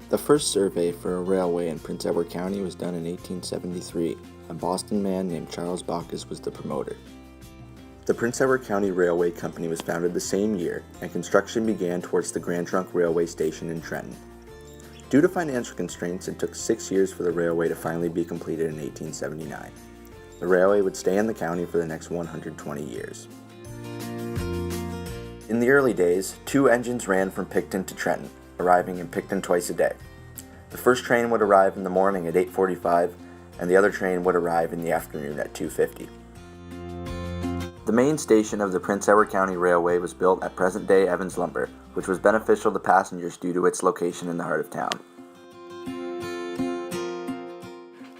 The first survey for a railway in Prince Edward County was done in 1873. A Boston man named Charles Bacchus was the promoter. The Prince Edward County Railway Company was founded the same year, and construction began towards the Grand Trunk Railway Station in Trenton. Due to financial constraints, it took 6 years for the railway to finally be completed in 1879. The railway would stay in the county for the next 120 years. In the early days, 2 engines ran from Picton to Trenton, arriving in Picton twice a day. The first train would arrive in the morning at 8:45, and the other train would arrive in the afternoon at 2:50. The main station of the Prince Edward County Railway was built at present-day Evans Lumber, which was beneficial to passengers due to its location in the heart of town.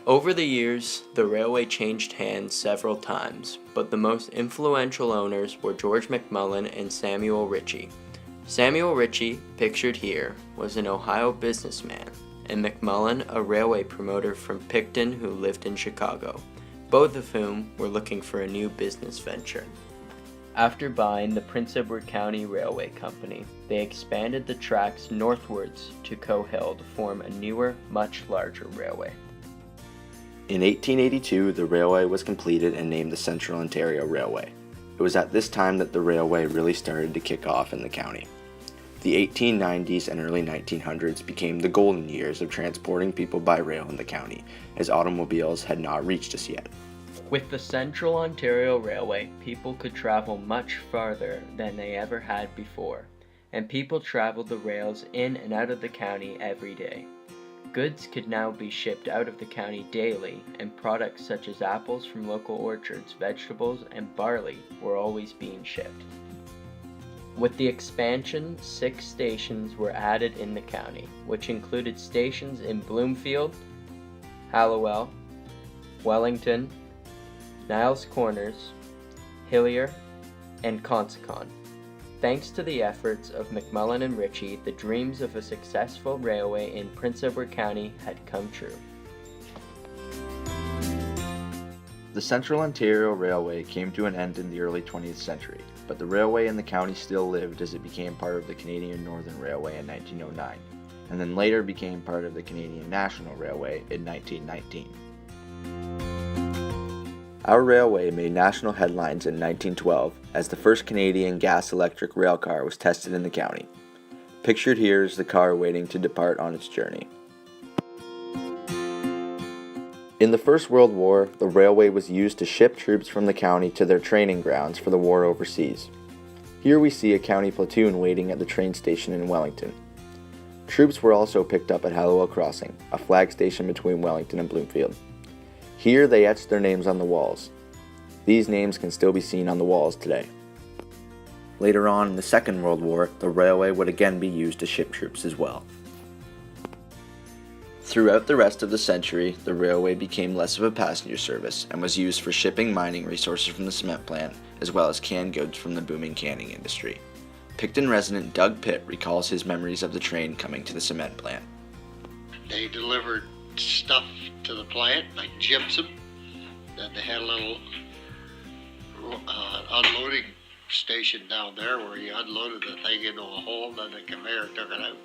Over the years, the railway changed hands several times, but the most influential owners were George McMullen and Samuel Ritchie. Samuel Ritchie, pictured here, was an Ohio businessman, and McMullen a railway promoter from Picton who lived in Chicago, both of whom were looking for a new business venture. After buying the Prince Edward County Railway Company, they expanded the tracks northwards to Cohill to form a newer, much larger railway. In 1882, the railway was completed and named the Central Ontario Railway. It was at this time that the railway really started to kick off in the county. The 1890s and early 1900s became the golden years of transporting people by rail in the county, as automobiles had not reached us yet. With the Central Ontario Railway, people could travel much farther than they ever had before, and people traveled the rails in and out of the county every day. Goods could now be shipped out of the county daily, and products such as apples from local orchards, vegetables, and barley were always being shipped. With the expansion, 6 stations were added in the county, which included stations in Bloomfield, Hallowell, Wellington, Niles Corners, Hillier, and Consecon. Thanks to the efforts of McMullen and Ritchie, the dreams of a successful railway in Prince Edward County had come true. The Central Ontario Railway came to an end in the early 20th century, but the railway in the county still lived as it became part of the Canadian Northern Railway in 1909, and then later became part of the Canadian National Railway in 1919. Our railway made national headlines in 1912 as the first Canadian gas-electric railcar was tested in the county. Pictured here is the car waiting to depart on its journey. In the First World War, the railway was used to ship troops from the county to their training grounds for the war overseas. Here we see a county platoon waiting at the train station in Wellington. Troops were also picked up at Hallowell Crossing, a flag station between Wellington and Bloomfield. Here they etched their names on the walls. These names can still be seen on the walls today. Later on in the Second World War, the railway would again be used to ship troops as well. Throughout the rest of the century, the railway became less of a passenger service and was used for shipping mining resources from the cement plant, as well as canned goods from the booming canning industry. Picton resident Doug Pitt recalls his memories of the train coming to the cement plant. They delivered stuff to the plant, like gypsum. Then they had a little unloading station down there where you unloaded the thing into a hole, then the conveyor took it out.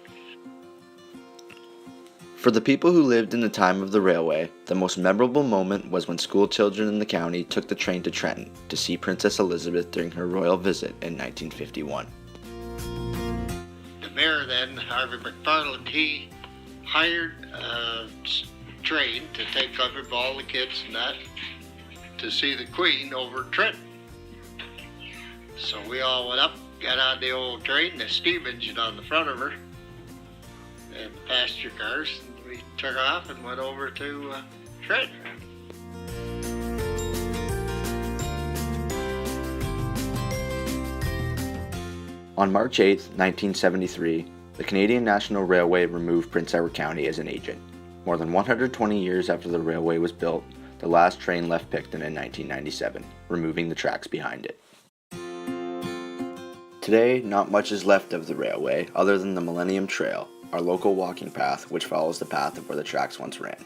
For the people who lived in the time of the railway, the most memorable moment was when school children in the county took the train to Trenton to see Princess Elizabeth during her royal visit in 1951. The mayor then, Harvey McFarland, he hired a train to take all the kids and that to see the Queen over Trenton. So we all went up, got on the old train, the steam engine on the front of her, and the passenger cars, and we took off and went over to Trenton. On March 8, 1973, the Canadian National Railway removed Prince Edward County as an agent. More than 120 years after the railway was built, the last train left Picton in 1997, removing the tracks behind it. Today, not much is left of the railway other than the Millennium Trail, our local walking path which follows the path of where the tracks once ran.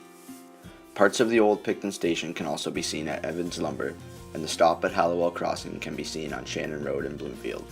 Parts of the old Picton station can also be seen at Evans Lumber, and the stop at Hallowell Crossing can be seen on Shannon Road in Bloomfield.